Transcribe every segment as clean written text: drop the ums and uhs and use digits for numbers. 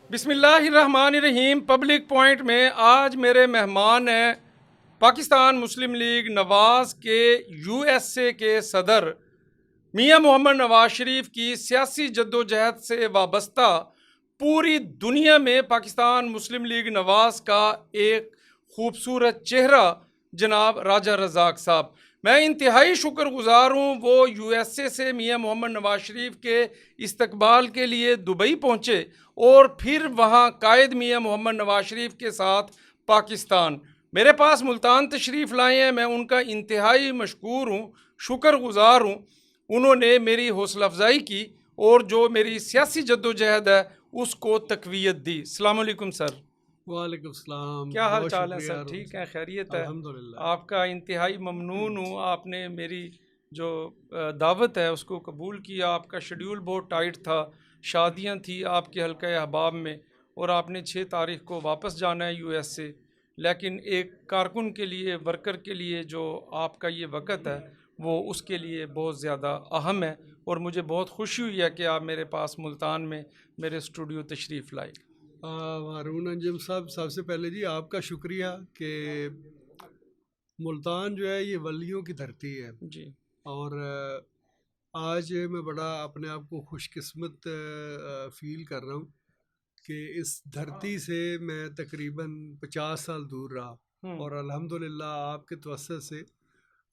बिस्मिल्लाहिर्रहमानिर्रहीम। Public point में आज मेरे मेहमान हैं पाकिस्तान मुस्लिम लीग नवाज़ के यूएसए के सदर मियां मोहम्मद नवाज शरीफ की सियासी जद्दोजहद से वाबस्ता पूरी दुनिया में पाकिस्तान मुस्लिम लीग नवाज़ का एक खूबसूरत चेहरा जनाब राजा रज़ाक साहब। मैं इंतहाई शुक्रगुजार हूँ, वो यूएसए से मियां मोहम्मद नवाज शरीफ के इस्तकबाल के लिए दुबई पहुँचे और फिर वहाँ कायद मियां मोहम्मद नवाज शरीफ के साथ पाकिस्तान मेरे पास मुल्तान तशरीफ़ लाए हैं। मैं उनका इंतहाई मशकूर हूँ, शुक्रगुजार हूँ। उन्होंने मेरी हौसला अफजाई की और जो मेरी सियासी जद्दोजहद है उसको तकवीत दी। अस्सलाम वालेकुम सर। वालेकुम सलाम। क्या हाल बहुत चाल है शुक्रिया सर? ठीक है, खैरियत है? अल्हम्दुलिल्लाह। आपका इंतहाई ममनून हूँ, आपने मेरी जो दावत है उसको कबूल किया। आपका शेड्यूल बहुत टाइट था, शादियाँ थी आपके हल्का अहबाब में और आपने 6 तारीख को वापस जाना है यूएस से। लेकिन एक कारकुन के लिए, वर्कर के लिए जो आपका ये वक़्त है वो उसके लिए बहुत ज़्यादा अहम है और मुझे बहुत खुशी हुई है कि आप मेरे पास मुल्तान में मेरे स्टूडियो तशरीफ़ लाए। हारून अंजुम साहब, सबसे पहले जी आपका शुक्रिया कि मुल्तान जो है ये वलियों की धरती है। जी और आज मैं बड़ा अपने आप को खुशकिस्मत फील कर रहा हूँ कि इस धरती से मैं तकरीबन 50 साल दूर रहा हम्म और अल्हम्दुलिल्लाह आपके तवस्सुत से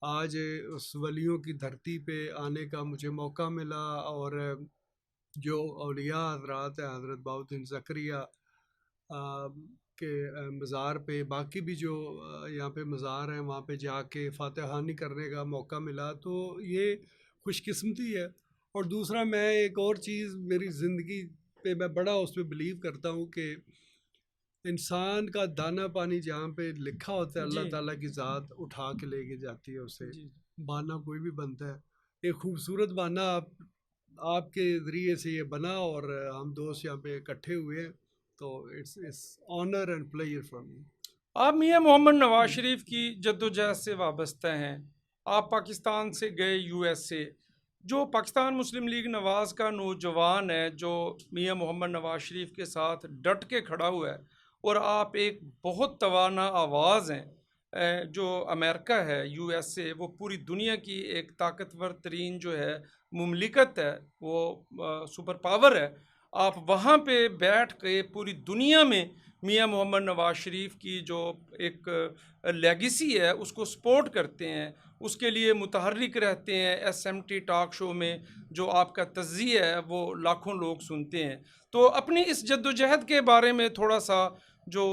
आज उस वलियों की धरती पे आने का मुझे मौका मिला। और जो औलिया हजरात हैं, हज़रत बाउद्दीन ज़करिया के मज़ार पे, बाकी भी जो यहाँ पे मज़ार हैं वहाँ पे जाके फ़ातिहानी करने का मौका मिला, तो ये खुशकिस्मती है। और दूसरा, मैं एक और चीज़ मेरी ज़िंदगी पे मैं बड़ा उस पर बिलीव करता हूँ कि इंसान का दाना पानी जहाँ पे लिखा होता है, जी अल्लाह ताला की ज़ात उठा के लेके जाती है उसे। जी बाना कोई भी बनता है, एक खूबसूरत बाना आपके ज़रिए से ये बना और हम दोस्त यहाँ पे इकट्ठे हुए हैं, तो it's honour and pleasure for me. आप मियां मोहम्मद नवाज शरीफ की जद्दोजहद से वाबस्ता हैं। आप पाकिस्तान से गए यूएसए। जो पाकिस्तान मुस्लिम लीग नवाज का नौजवान है जो मियां मोहम्मद नवाज शरीफ के साथ डट के खड़ा हुआ है, और आप एक बहुत तवाना आवाज़ हैं। जो अमेरिका है, यूएसए, वो पूरी दुनिया की एक ताकतवर तरीन जो है मुमलिकत है, वो सुपर पावर है। आप वहाँ पे बैठ के पूरी दुनिया में मियां मोहम्मद नवाज शरीफ की जो एक लेगेसी है उसको सपोर्ट करते हैं, उसके लिए मुतहर्रिक रहते हैं। एसएमटी टॉक शो में जो आपका तज़्ज़िया है वो लाखों लोग सुनते हैं। तो अपनी इस जद्दोजहद के बारे में थोड़ा सा जो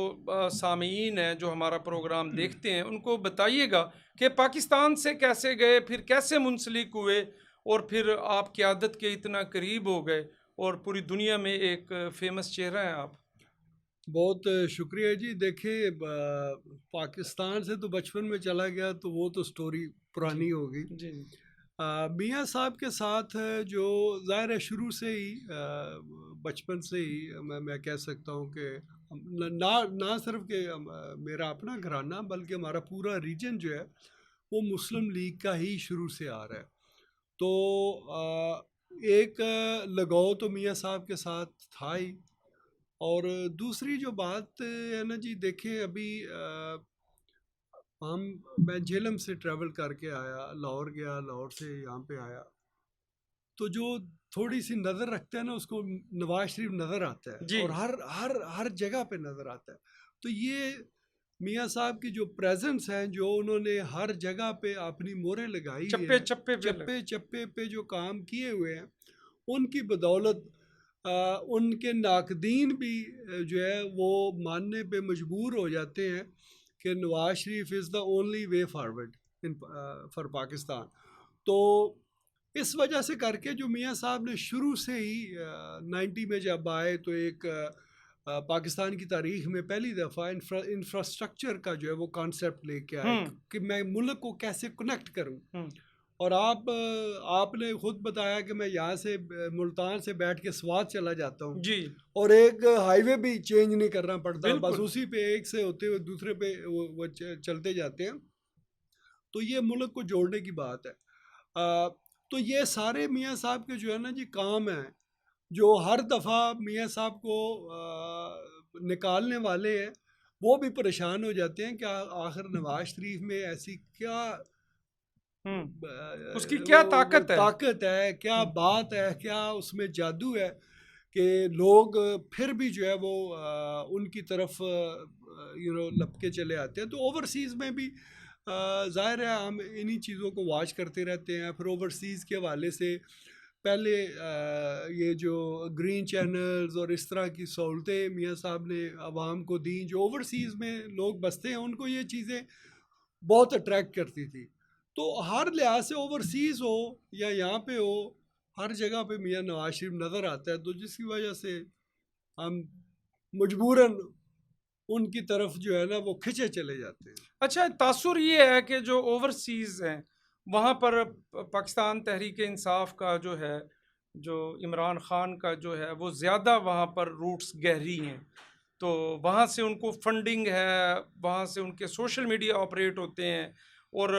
सामीन हैं जो हमारा प्रोग्राम देखते हैं उनको बताइएगा कि पाकिस्तान से कैसे गए, फिर कैसे मुंसलिक हुए और फिर आप क़यादत के इतना करीब हो गए और पूरी दुनिया में एक फेमस चेहरा हैं आप। बहुत शुक्रिया जी। देखिए, पाकिस्तान से तो बचपन में चला गया, तो वो तो स्टोरी जी पुरानी होगी। जी जी मियाँ साहब के साथ जो ज़ाहिर है शुरू से ही, बचपन से ही मैं कह सकता हूँ कि ना ना सिर्फ कि मेरा अपना घराना, बल्कि हमारा पूरा रीजन जो है वो मुस्लिम लीग का ही शुरू से आ रहा है। तो एक लगाव तो मियाँ साहब के साथ था ही। और दूसरी जो बात है ना जी, देखें अभी हम मैं झेलम से ट्रैवल करके आया, लाहौर गया, लाहौर से यहाँ पे आया, तो जो थोड़ी सी नज़र रखते हैं ना उसको नवाज शरीफ नज़र आता है, जी। और हर हर हर जगह पे नज़र आता है। तो ये मियाँ साहब की जो प्रेजेंस है, जो उन्होंने हर जगह पे अपनी मोहरें लगाई हुई चप्पे हैं, चप्पे पे लग। चप्पे चप्पे पे जो काम किए हुए हैं, उनकी बदौलत उनके नाकदीन भी जो है वो मानने पे मजबूर हो जाते हैं कि Nawaz Sharif is the only way forward in for Pakistan. तो इस वजह से करके जो मियाँ साहब ने शुरू से ही 90 में जब आए, तो एक पाकिस्तान की तारीख में पहली दफ़ा इंफ्रास्ट्रक्चर का जो है वो कॉन्सेप्ट लेके आए हम्म कि मैं मुल्क को कैसे कनेक्ट करूं। हम्म और आपने खुद बताया कि मैं यहाँ से मुल्तान से बैठ के स्वात चला जाता हूँ, जी और एक हाईवे भी चेंज नहीं करना पड़ता, बस बिल्कुल। उसी पे एक से होते हुए दूसरे पे वो चलते जाते हैं। तो ये मुल्क को जोड़ने की बात है। तो ये सारे मियाँ साहब के जो है ना जी काम है, जो हर दफ़ा मियाँ साहब को निकालने वाले हैं, वो भी परेशान हो जाते हैं कि आखिर नवाज शरीफ में ऐसी क्या उसकी क्या वो ताकत है? ताकत है, क्या हम्म, बात है, क्या उसमें जादू है कि लोग फिर भी जो है वो उनकी तरफ लपके चले आते हैं। तो ओवरसीज़ में भी ज़ाहिर है हम इन्हीं चीज़ों को वॉच करते रहते हैं। फिर ओवरसीज़ के हवाले से पहले ये जो ग्रीन चैनल्स और इस तरह की सहूलतें मियाँ साहब ने आवाम को दी, जो ओवरसीज़ में लोग बसते हैं उनको ये चीज़ें बहुत अट्रैक्ट करती थी। तो हर लिहाज से ओवरसीज़ हो या यहाँ पे हो, हर जगह पे मियाँ नवाज शरीफ नज़र आता है, तो जिसकी वजह से हम मजबूरन उनकी तरफ जो है ना वो खिंचे चले जाते हैं। अच्छा, तासुर ये है कि जो ओवरसीज़ हैं वहाँ पर पाकिस्तान तहरीक इंसाफ का जो है, जो इमरान खान का जो है, वो ज़्यादा वहाँ पर रूट्स गहरी हैं। तो वहाँ से उनको फंडिंग है, वहाँ से उनके सोशल मीडिया ऑपरेट होते हैं। और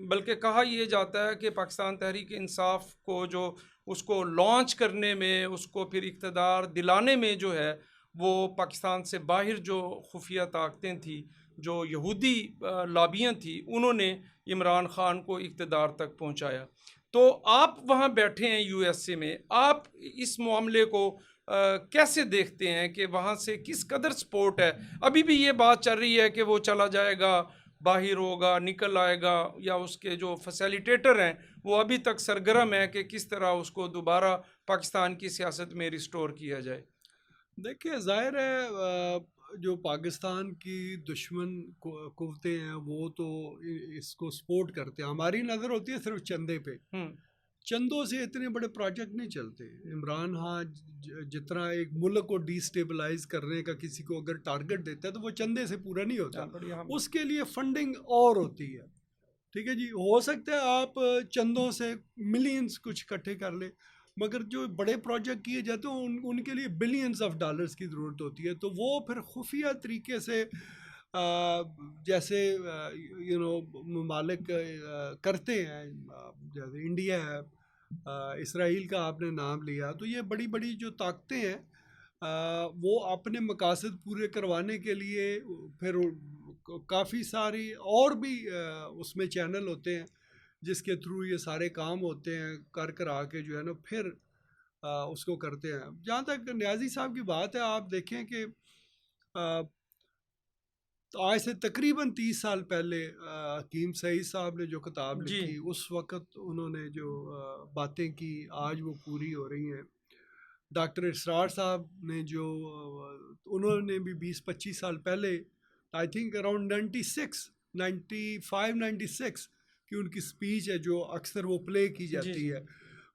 बल्कि कहा यह जाता है कि पाकिस्तान तहरीक इंसाफ को जो उसको लॉन्च करने में, उसको फिर इक़्तिदार दिलाने में जो है, वो पाकिस्तान से बाहर जो खुफिया ताकतें थी, जो यहूदी लॉबियाँ थी, उन्होंने इमरान खान को इक़्तिदार तक पहुँचाया। तो आप वहाँ बैठे हैं यूएसए में, आप इस मामले को कैसे देखते हैं कि वहाँ से किस कदर सपोर्ट है? अभी भी ये बात चल रही है कि वो चला जाएगा, बाहर होगा, निकल आएगा, या उसके जो फैसिलिटेटर हैं वो अभी तक सरगर्म है कि किस तरह उसको दोबारा पाकिस्तान की सियासत में रिस्टोर किया जाए। देखिए ज़ाहिर है जो पाकिस्तान की दुश्मन कुव्वतें हैं वो तो इसको सपोर्ट करते हैं। हमारी नज़र होती है सिर्फ चंदे पे। हम्म, चंदों से इतने बड़े प्रोजेक्ट नहीं चलते। इमरान खान जितना एक मुल्क को डिस्टेबलाइज करने का किसी को अगर टारगेट देता है तो वो चंदे से पूरा नहीं होता, बढ़िया। उसके लिए फंडिंग और होती है। ठीक है जी, हो सकता है आप चंदों से मिलियंस कुछ इकट्ठे कर ले, मगर जो बड़े प्रोजेक्ट किए जाते हैं उनके लिए बिलियंस ऑफ डॉलर्स की ज़रूरत होती है। तो वो फिर खुफिया तरीके से जैसे ममालिक करते हैं, जैसे इंडिया है, इसराइल का आपने नाम लिया, तो ये बड़ी बड़ी जो ताकतें हैं वो अपने मकासद पूरे करवाने के लिए फिर काफ़ी सारी और भी उसमें चैनल होते हैं जिसके थ्रू ये सारे काम होते हैं, कर कर आके जो है ना फिर उसको करते हैं। जहाँ तक न्याजी साहब की बात है, आप देखें कि तो आज से तकरीबन 30 साल पहले हकीम सईद साहब ने जो किताब जी। लिखी, उस वक़्त उन्होंने जो बातें की आज वो पूरी हो रही हैं। डॉक्टर इसरार साहब ने जो उन्होंने भी 20-25 साल पहले, आई थिंक अराउंड 96 की उनकी स्पीच है जो अक्सर वो प्ले की जी जाती जी। है,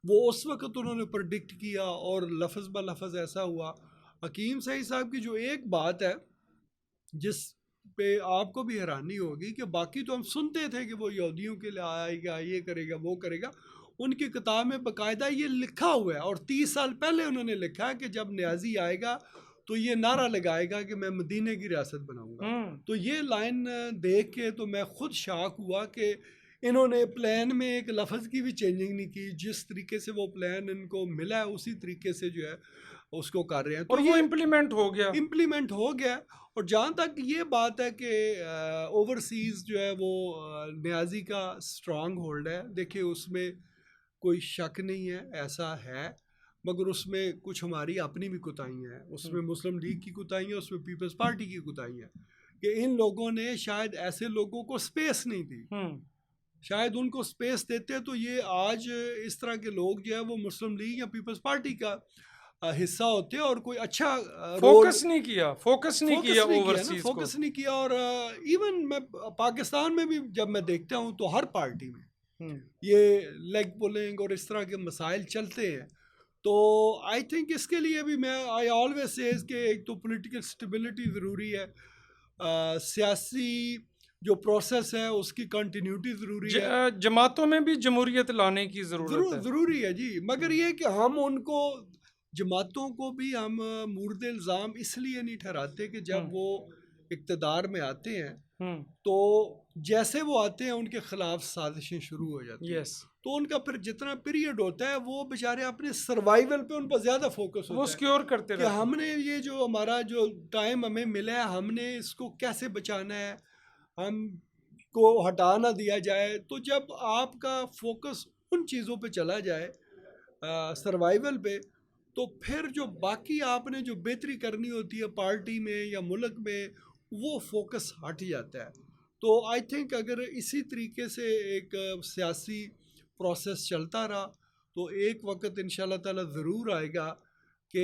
वो उस वक़्त उन्होंने प्रेडिक्ट किया और लफ्ज़ ब लफ्ज़ ऐसा हुआ। हकीम सईद साहब की जो एक बात है जिस पे आपको भी हैरानी होगी कि बाकी तो हम सुनते थे कि वो यहूदियों के लिए आएगा, ये करेगा, वो करेगा, उनकी किताब में बाकायदा ये लिखा हुआ है और 30 साल पहले उन्होंने लिखा है कि जब न्याजी आएगा तो ये नारा लगाएगा कि मैं मदीने की रियासत बनाऊंगा। हम्म। तो ये लाइन देख के तो मैं खुद शॉक हुआ कि इन्होंने प्लान में एक लफ्ज़ की भी चेंजिंग नहीं की, जिस तरीके से वो प्लान इनको मिला है उसी तरीके से जो है उसको कर रहे हैं। तो और वो ये इम्प्लीमेंट हो गया। इम्प्लीमेंट हो गया। और जहाँ तक ये बात है कि ओवरसीज़ जो है वो न्याजी का स्ट्रॉन्ग होल्ड है, देखिए उसमें कोई शक नहीं है, ऐसा है, मगर उसमें कुछ हमारी अपनी भी कोताहियाँ हैं। उसमें मुस्लिम लीग की कोताही है, उसमें पीपल्स पार्टी की कोताही है कि इन लोगों ने शायद ऐसे लोगों को स्पेस नहीं दी। हम्म। शायद उनको स्पेस देते तो ये आज इस तरह के लोग जो है वो मुस्लिम लीग या पीपल्स पार्टी का हिस्सा होते और कोई अच्छा रोल फोकस नहीं किया, फोकस नहीं किया फोकस नहीं किया ना, ओवरसीज को। फोकस नहीं किया। और इवन मैं पाकिस्तान में भी जब मैं देखता हूँ तो हर पार्टी में हम्म। ये लेग पुलिंग और इस तरह के मसाइल चलते हैं। तो आई थिंक इसके लिए भी मैं आई ऑलवेज से कि एक तो पॉलिटिकल स्टेबिलिटी ज़रूरी है, सियासी जो प्रोसेस है उसकी कंटिन्यूटी ज़रूरी है। जमातों में भी जमहूरियत लाने की ज़रूरत है। ज़रूरी है जी, मगर हम्म, ये कि हम उनको जमातों को भी हम मुर्द इल्ज़ाम इसलिए नहीं ठहराते कि जब हम्म, वो इक़्तिदार में आते हैं हम्म। तो जैसे वो आते हैं उनके ख़िलाफ़ साजिशें शुरू हो जाती हैं। यस। तो उनका फिर जितना पीरियड होता है वो बेचारे अपने सर्वाइवल पे उन पर ज़्यादा फोकस वो होता है सिक्योर करते कि रहते हैं। हमने ये जो हमारा जो टाइम हमें मिला है हमने इसको कैसे बचाना है, हम को हटा ना दिया जाए। तो जब आपका फोकस उन चीज़ों पे चला जाए, सर्वाइवल पे, तो फिर जो बाकी आपने जो बेहतरी करनी होती है पार्टी में या मुल्क में, वो फोकस हट जाता है। तो आई थिंक अगर इसी तरीके से एक सियासी प्रोसेस चलता रहा तो एक वक्त इंशाल्लाह ताला ज़रूर आएगा कि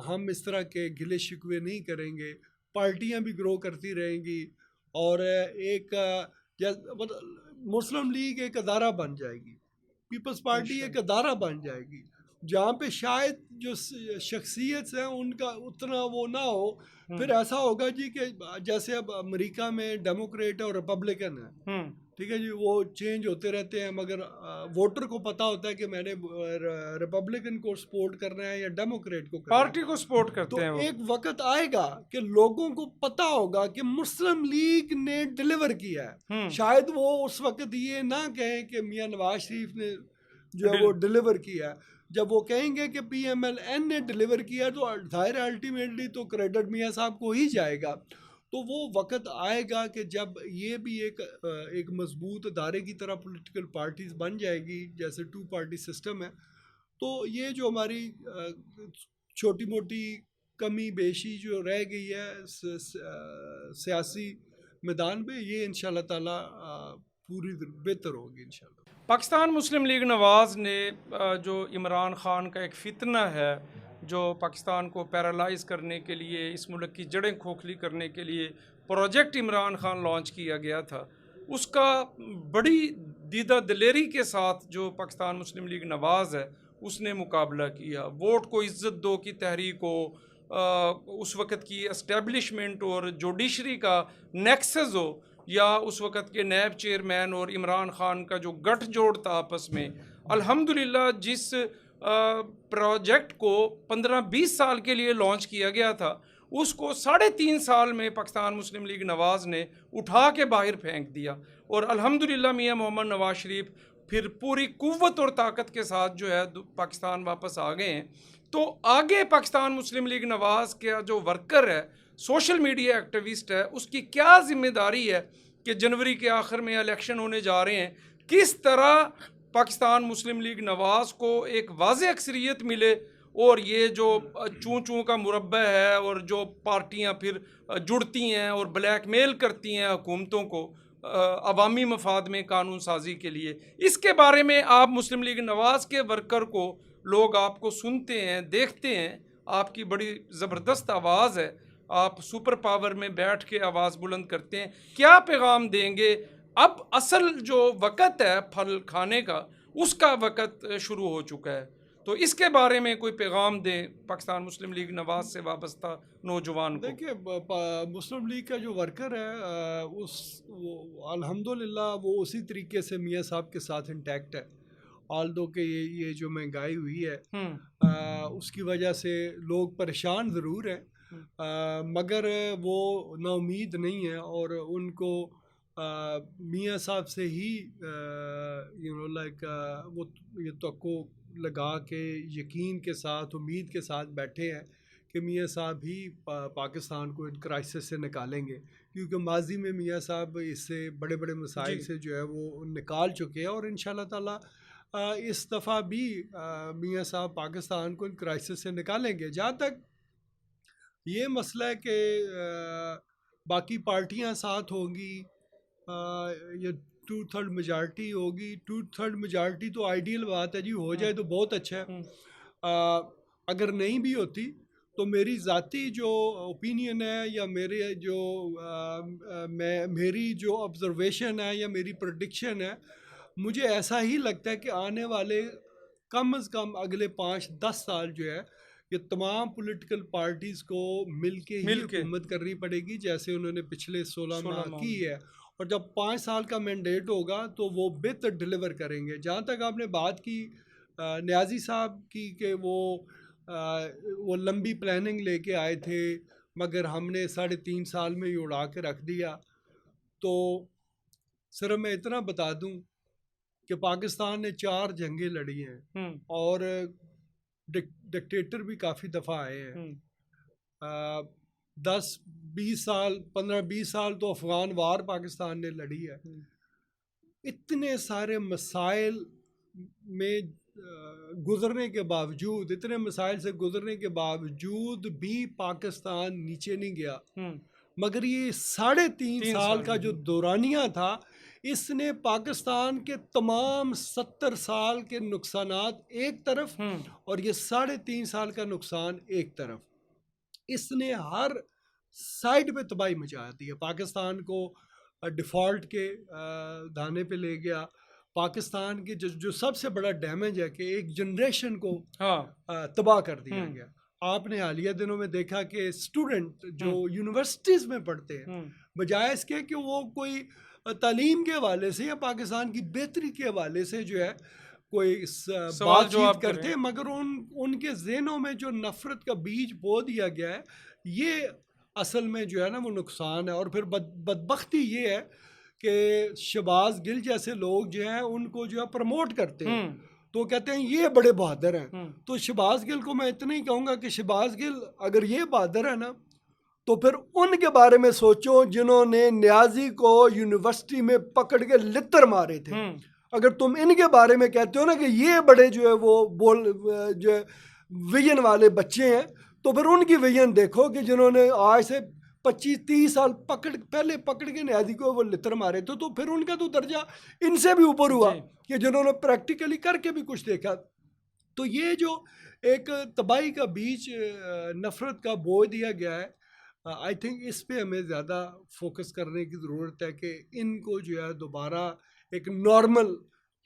हम इस तरह के गिले शिकवे नहीं करेंगे, पार्टियां भी ग्रो करती रहेंगी और एक मुस्लिम लीग एक अदारा बन जाएगी, पीपल्स पार्टी एक अदारा बन जाएगी जहाँ पे शायद जो शख्सियत है उनका उतना वो ना हो। फिर ऐसा होगा जी कि जैसे अब अमेरिका में डेमोक्रेट और रिपब्लिकन है, ठीक है जी, वो चेंज होते रहते हैं, मगर वोटर को पता होता है कि मैंने रिपब्लिकन को सपोर्ट करना है या डेमोक्रेट को करना है। पार्टी को सपोर्ट करते तो हैं वो। एक वक्त आएगा कि लोगों को पता होगा कि मुस्लिम लीग ने डिलीवर किया है। शायद वो उस वक्त ये ना कहें कि मियां नवाज शरीफ ने जो है वो डिलीवर किया है, जब वो कहेंगे कि PMLN ने डिलीवर किया तो जाहिर अल्टीमेटली तो क्रेडिट मियां साहब को ही जाएगा। तो वो वक्त आएगा कि जब ये भी एक मजबूत अदारे की तरह पॉलिटिकल पार्टीज बन जाएगी, जैसे 2 पार्टी सिस्टम है। तो ये जो हमारी छोटी मोटी कमी बेशी जो रह गई है सियासी मैदान में, ये इंशाल्लाह ताला पूरी बेहतर होगी इंशाल्लाह। पाकिस्तान मुस्लिम लीग नवाज़ ने जो इमरान ख़ान का एक फितना है जो पाकिस्तान को पैरालाइज करने के लिए, इस मुल्क की जड़ें खोखली करने के लिए प्रोजेक्ट इमरान ख़ान लॉन्च किया गया था, उसका बड़ी दीदा दिलेरी के साथ जो पाकिस्तान मुस्लिम लीग नवाज़ है उसने मुकाबला किया। वोट को इज़्ज़त दो की तहरीक हो, उस वक़्त की एस्टेब्लिशमेंट और जुडिशरी का नेक्सस हो, या उस वक़्त के नैब चेयरमैन और इमरान ख़ान का जो गठजोड़ था आपस में, अल्हम्दुलिल्लाह जिस प्रोजेक्ट को 15-20 साल के लिए लॉन्च किया गया था उसको 3.5 साल में पाकिस्तान मुस्लिम लीग नवाज़ ने उठा के बाहर फेंक दिया। और अल्हम्दुलिल्लाह मियां मोहम्मद नवाज शरीफ फिर पूरी कुव्वत और ताकत के साथ जो है पाकिस्तान वापस आ गए हैं। तो आगे पाकिस्तान मुस्लिम लीग नवाज़ का जो वर्कर है, सोशल मीडिया एक्टिविस्ट है, उसकी क्या जिम्मेदारी है कि जनवरी के आखिर में इलेक्शन होने जा रहे हैं, किस तरह पाकिस्तान मुस्लिम लीग नवाज़ को एक वाज़े अक्सरियत मिले और ये जो चूँ चूँ का मुरब्बा है और जो पार्टियां फिर जुड़ती हैं और ब्लैकमेल करती हैं हुकूमतों को अवामी मफाद में कानून साजी के लिए, इसके बारे में आप मुस्लिम लीग नवाज़ के वर्कर को, लोग आपको सुनते हैं, देखते हैं, आपकी बड़ी ज़बरदस्त आवाज़ है, आप सुपर पावर में बैठ के आवाज़ बुलंद करते हैं, क्या पैगाम देंगे? अब असल जो वक़्त है फल खाने का, उसका वक़्त शुरू हो चुका है, तो इसके बारे में कोई पैगाम दें पाकिस्तान मुस्लिम लीग नवाज़ से वाबस्ता नौजवान को। देखिए, मुस्लिम लीग का जो वर्कर है वो अल्हम्दुलिल्लाह वो उसी तरीके से मियाँ साहब के साथ इंटैक्ट है। ऑल दो कि ये जो महंगाई हुई है उसकी वजह से लोग परेशान ज़रूर हैं, मगर वो नाउमीद नहीं है और उनको मियाँ साहब से ही लाइक वो ये तवक्को लगा के यकीन के साथ, उम्मीद के साथ बैठे हैं कि मियाँ साहब ही पाकिस्तान को इन क्राइसिस से निकालेंगे, क्योंकि माजी में मियाँ साहब इससे बड़े बड़े मसाइल से जो है वो निकाल चुके हैं और इंशाल्लाह ताला इस दफ़ा भी मियाँ साहब पाकिस्तान को इन क्राइसिस से निकालेंगे। जहाँ तक ये मसला है कि बाकी पार्टियां साथ होंगी या 2/3 मेजॉरिटी होगी, 2/3 मेजॉरिटी तो आइडियल बात है जी, हो जाए तो बहुत अच्छा है। अगर नहीं भी होती तो मेरी ज़ाती जो ओपिनियन है या मेरे जो मेरी जो ऑब्जर्वेशन है या मेरी प्रेडिक्शन है, मुझे ऐसा ही लगता है कि आने वाले कम से कम अगले 5-10 साल जो है ये तमाम पॉलिटिकल पार्टीज़ को मिलके ही हुकूमत करनी पड़ेगी, जैसे उन्होंने पिछले 16 माह की है। और जब 5 साल का मैंडेट होगा तो वो बेहतर डिलीवर करेंगे। जहाँ तक आपने बात की न्याजी साहब की कि वो लंबी प्लानिंग लेके आए थे मगर हमने 3.5 साल में ही उड़ा के रख दिया, तो सिर्फ मैं इतना बता दूं कि पाकिस्तान ने 4 जंगें लड़ी हैं और डिक्टेटर भी काफ़ी दफ़ा आए हैं। 10-20 साल 15-20 साल तो अफ़गान वार पाकिस्तान ने लड़ी है। इतने सारे मसाइल में गुजरने के बावजूद, इतने मसाइल से गुजरने के बावजूद भी पाकिस्तान नीचे नहीं गया। मगर ये 3.5 साल का जो दौरानिया था, इसने पाकिस्तान के तमाम 70 साल के नुकसानात एक तरफ और ये 3.5 साल का नुकसान एक तरफ, इसने हर साइड पे तबाही मचा दी है। पाकिस्तान को डिफ़ॉल्ट के दाने पे ले गया। पाकिस्तान के जो सबसे बड़ा डैमेज है कि एक जनरेशन को तबाह कर दिया गया। आपने हालिया दिनों में देखा कि स्टूडेंट जो यूनिवर्सिटीज़ में पढ़ते हैं, बजाय इसके कि वो कोई तालीम के हवाले से या पाकिस्तान की बेहतरी के हवाले से जो है कोई बातचीत करते हैं, मगर उनके ज़हनों में जो नफ़रत का बीज बो दिया गया है, ये असल में जो है ना वो नुकसान है। और फिर बदबख्ती ये है कि शहबाज गिल जैसे लोग जो हैं उनको जो है प्रमोट करते हैं, तो कहते हैं ये बड़े बहादुर हैं। तो शहबाज गिल को मैं इतना ही कहूँगा कि शहबाज गिल अगर ये बहादुर है ना, तो फिर उनके बारे में सोचो जिन्होंने न्याजी को यूनिवर्सिटी में पकड़ के लित्तर मारे थे। अगर तुम इनके बारे में कहते हो ना कि ये बड़े जो है वो जो है विजन वाले बच्चे हैं, तो फिर उनकी विजन देखो कि जिन्होंने आज से 25-30 साल पहले पकड़ के न्याजी को वो लित्तर मारे थे, तो फिर उनका तो दर्जा इनसे भी ऊपर हुआ कि जिन्होंने प्रैक्टिकली करके भी कुछ देखा। तो ये जो एक तबाही का बीज नफ़रत का बो दिया गया है, आई थिंक इस पे हमें ज़्यादा फोकस करने की ज़रूरत है कि इनको जो है दोबारा एक नॉर्मल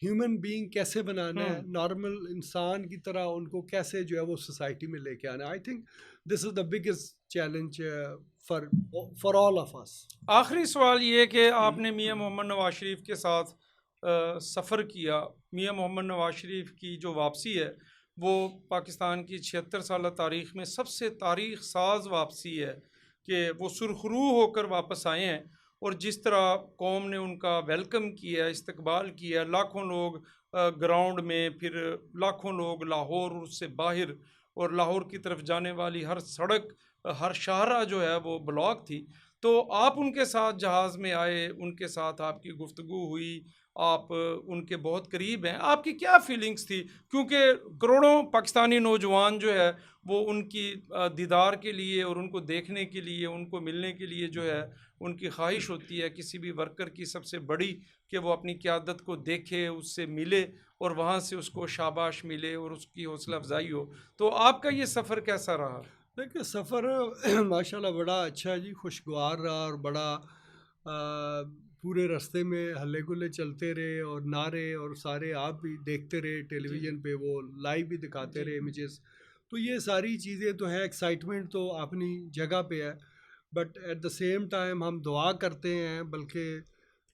ह्यूमन बीइंग कैसे बनाना है, नॉर्मल इंसान की तरह उनको कैसे जो है वो सोसाइटी में लेके आना है। I think this is the biggest challenge for all of us. आखिरी सवाल ये कि आपने मियां मोहम्मद नवाज शरीफ के साथ सफ़र किया। मियां मोहम्मद नवाज शरीफ की जो वापसी है वो पाकिस्तान की 76 साल तारीख़ में सबसे तारीख़ साज वापसी है कि वो सुरखरू होकर वापस आए हैं, और जिस तरह कौम ने उनका वेलकम किया, इस्तकबाल किया, लाखों लोग ग्राउंड में, फिर लाखों लोग लाहौर और उससे बाहर, और लाहौर की तरफ जाने वाली हर सड़क, हर शाहरा जो है वो ब्लॉक थी। तो आप उनके साथ जहाज़ में आए, उनके साथ आपकी गुफ्तगू हुई, आप उनके बहुत करीब हैं, आपकी क्या फीलिंग्स थी? क्योंकि करोड़ों पाकिस्तानी नौजवान जो है वो उनकी दीदार के लिए और उनको देखने के लिए, उनको मिलने के लिए जो है उनकी ख्वाहिश होती है किसी भी वर्कर की सबसे बड़ी, कि वो अपनी क़यादत को देखे, उससे मिले और वहाँ से उसको शाबाश मिले और उसकी हौसला अफजाई हो। तो आपका ये सफ़र कैसा रहा? देखिए सफ़र माशाल्लाह बड़ा अच्छा जी, खुशगवार रहा और बड़ा पूरे रास्ते में हल्ले गुल्ले चलते रहे और नारे, और सारे आप भी देखते रहे टेलीविज़न पे, वो लाइव भी दिखाते रहे इमेजेस। तो ये सारी चीज़ें तो हैं, एक्साइटमेंट तो अपनी जगह पे है, but at the same time हम दुआ करते हैं। बल्कि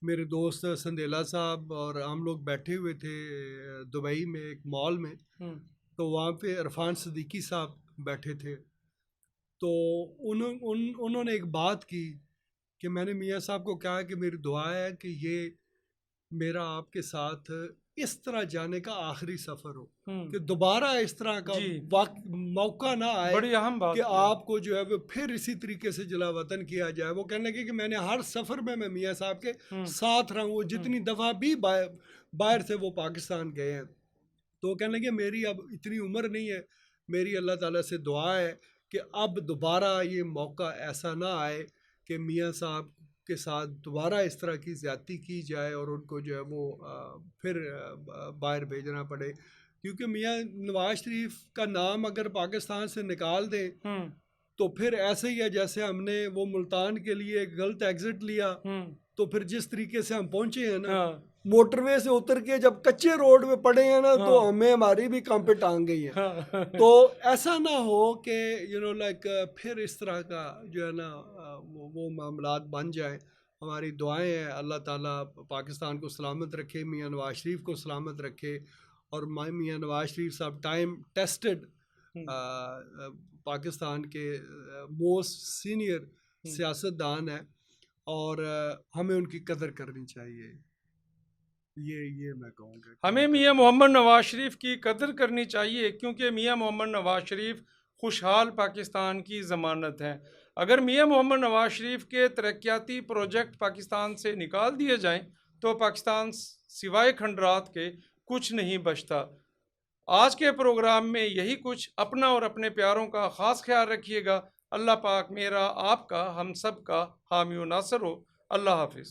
मेरे दोस्त संदेला साहब और हम लोग बैठे हुए थे दुबई में एक मॉल में, तो वहाँ पे इरफान सिद्दीकी साहब बैठे थे। तो उन्होंने एक बात की कि मैंने मियाँ साहब को कहा कि मेरी दुआ है कि ये मेरा आपके साथ इस तरह जाने का आखिरी सफ़र हो, कि दोबारा इस तरह का मौका ना आए, बड़ी अहम बात कि आपको जो है वो फिर इसी तरीके से जला वतन किया जाए। वो कहने लगे कि मैंने हर सफ़र में मैं मियाँ साहब के साथ रहा हूँ, वो जितनी दफ़ा भी बाहर से वो पाकिस्तान गए हैं। तो वो कहने लगे मेरी अब इतनी उम्र नहीं है, मेरी अल्लाह ताला से दुआ है कि अब दोबारा ये मौका ऐसा ना आए कि मियाँ साहब के साथ दोबारा इस तरह की ज़्यादती की जाए और उनको जो है वो फिर बाहर भेजना पड़े। क्योंकि मियाँ नवाज शरीफ का नाम अगर पाकिस्तान से निकाल दें तो फिर ऐसे ही है जैसे हमने वो मुल्तान के लिए गलत एग्जिट लिया, तो फिर जिस तरीके से हम पहुंचे हैं ना, मोटरवे से उतर के जब कच्चे रोड में पड़े हैं ना, तो हमें हमारी भी काम पे टांग गई है। तो ऐसा ना हो कि लाइक फिर इस तरह का जो है ना वो मामलात बन जाए। हमारी दुआएं हैं अल्लाह ताला पाकिस्तान को सलामत रखे, मियाँ नवाज शरीफ को सलामत रखे, और मियाँ नवाज शरीफ साहब टाइम टेस्टेड पाकिस्तान के मोस्ट सीनियर सियासतदान है, और हमें उनकी कदर करनी चाहिए। ये मैं कहूँगा कि हमें मियाँ मोहम्मद नवाज शरीफ की कदर करनी चाहिए, क्योंकि मियाँ मोहम्मद नवाज शरीफ खुशहाल पाकिस्तान की ज़मानत है। अगर मियाँ मोहम्मद नवाज शरीफ के तरक्याती प्रोजेक्ट पाकिस्तान से निकाल दिए जाएं तो पाकिस्तान सिवाय खंडरात के कुछ नहीं बचता। आज के प्रोग्राम में यही कुछ। अपना और अपने प्यारों का ख़ास ख्याल रखिएगा। अल्लाह पाक मेरा, आपका, हम सब का हामी व नासर हो। अल्लाह हाफिज़।